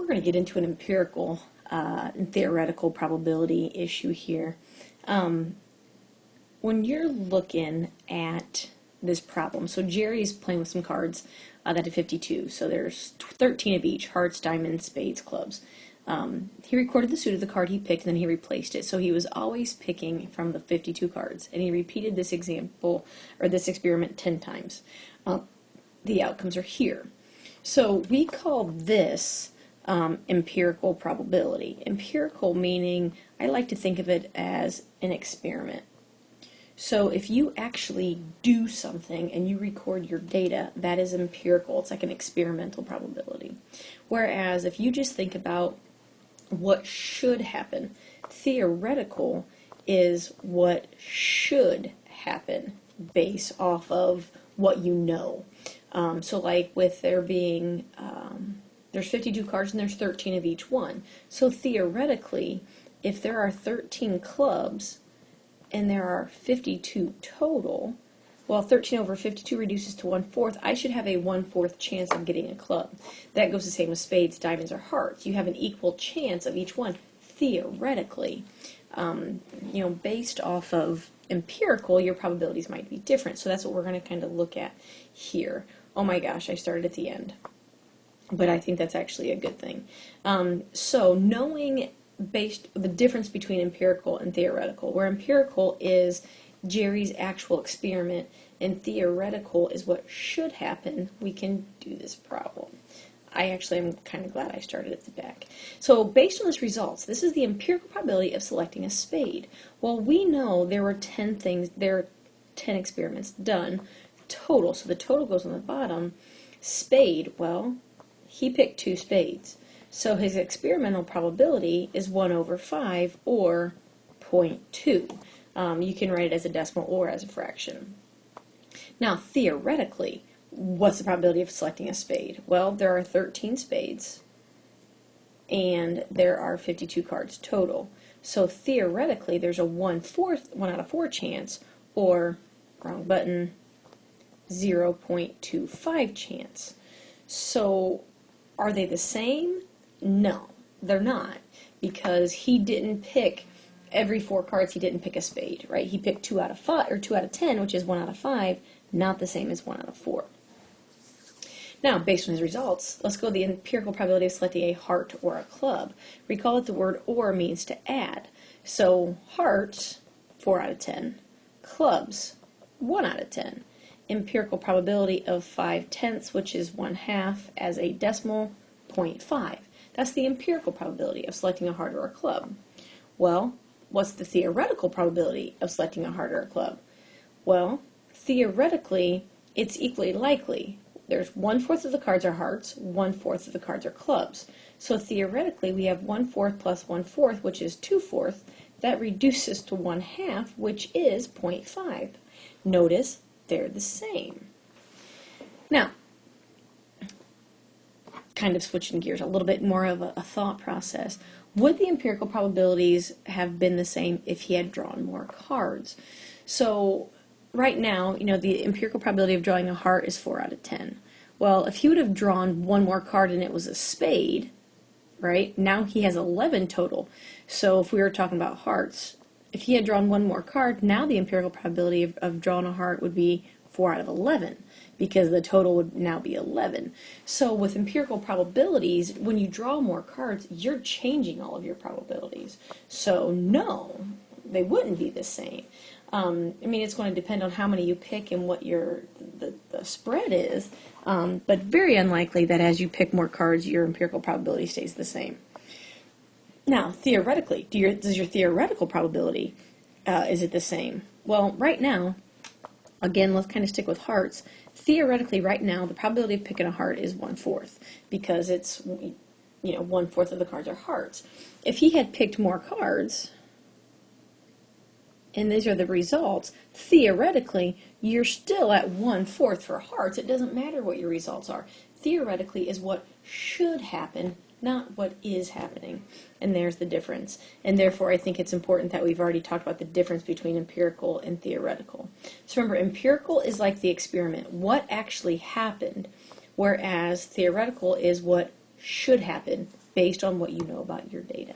we're going to get into an empirical and theoretical probability issue here. When you're looking at this problem, so Jerry's playing with some cards that have 52, so there's 13 of each: hearts, diamonds, spades, clubs. He recorded the suit of the card he picked, and then he replaced it. So he was always picking from the 52 cards, and he repeated this example, or this experiment 10 times. The outcomes are here. So we call this empirical probability. Empirical meaning, I like to think of it as an experiment. So if you actually do something and you record your data, that is empirical. It's like an experimental probability. Whereas if you just think about what should happen, theoretical is what should happen based off of what you know. So like with there being, there's 52 cards and there's 13 of each one. So theoretically, if there are 13 clubs and there are 52 total, well, 13 over 52 reduces to 1/4. I should have a 1/4 chance of getting a club. That goes the same with spades, diamonds, or hearts. You have an equal chance of each one, theoretically. Based off of empirical, your probabilities might be different. So that's what we're going to kind of look at here. Oh my gosh, I started at the end. But I think that's actually a good thing. So knowing the difference between empirical and theoretical, where empirical is Jerry's actual experiment and theoretical is what should happen, we can do this problem. I actually am kind of glad I started at the back. So based on this results, this is the empirical probability of selecting a spade. Well, we know there were 10 experiments done total, so the total goes on the bottom. Spade, well, he picked 2 spades. So his experimental probability is 1/5, or 0.2. You can write it as a decimal or as a fraction. Now, theoretically, what's the probability of selecting a spade? Well, there are 13 spades, and there are 52 cards total. So theoretically, there's a 1/4 chance, or, wrong button, 0.25 chance. So are they the same? No, they're not, because he didn't pick every 4 cards. He didn't pick a spade, right? He picked 2 out of 5 or 2 out of 10, which is 1/5, not the same as 1/4. Now, based on his results, let's go to the empirical probability of selecting a heart or a club. Recall that the word "or" means to add. So hearts, 4 out of 10. Clubs, 1 out of 10. Empirical probability of 5/10, which is 1/2, as a decimal, 0.5. That's the empirical probability of selecting a heart or a club. Well, what's the theoretical probability of selecting a heart or a club? Well, theoretically, it's equally likely. There's 1/4 of the cards are hearts, 1/4 of the cards are clubs. So theoretically, we have 1/4 plus 1/4, which is 2/4. That reduces to 1/2, which is 0.5. Notice they're the same. Now, kind of switching gears, a little bit more of a thought process. Would the empirical probabilities have been the same if he had drawn more cards? So right now, the empirical probability of drawing a heart is 4 out of 10. Well, if he would have drawn one more card and it was a spade, right, now he has 11 total. So if we were talking about hearts, if he had drawn one more card, now the empirical probability of drawing a heart would be 4 out of 11, because the total would now be 11. So with empirical probabilities, when you draw more cards, you're changing all of your probabilities. So no, they wouldn't be the same. It's going to depend on how many you pick and what the spread is, but very unlikely that as you pick more cards, your empirical probability stays the same. Now, theoretically, does your theoretical probability, is it the same? Well, right now, again, let's kind of stick with hearts. Theoretically, right now, the probability of picking a heart is 1/4, because it's, 1/4 of the cards are hearts. If he had picked more cards, and these are the results, theoretically, you're still at 1/4 for hearts. It doesn't matter what your results are. Theoretically is what should happen, not what is happening. And there's the difference. And therefore, I think it's important that we've already talked about the difference between empirical and theoretical. So remember, empirical is like the experiment, what actually happened, whereas theoretical is what should happen based on what you know about your data.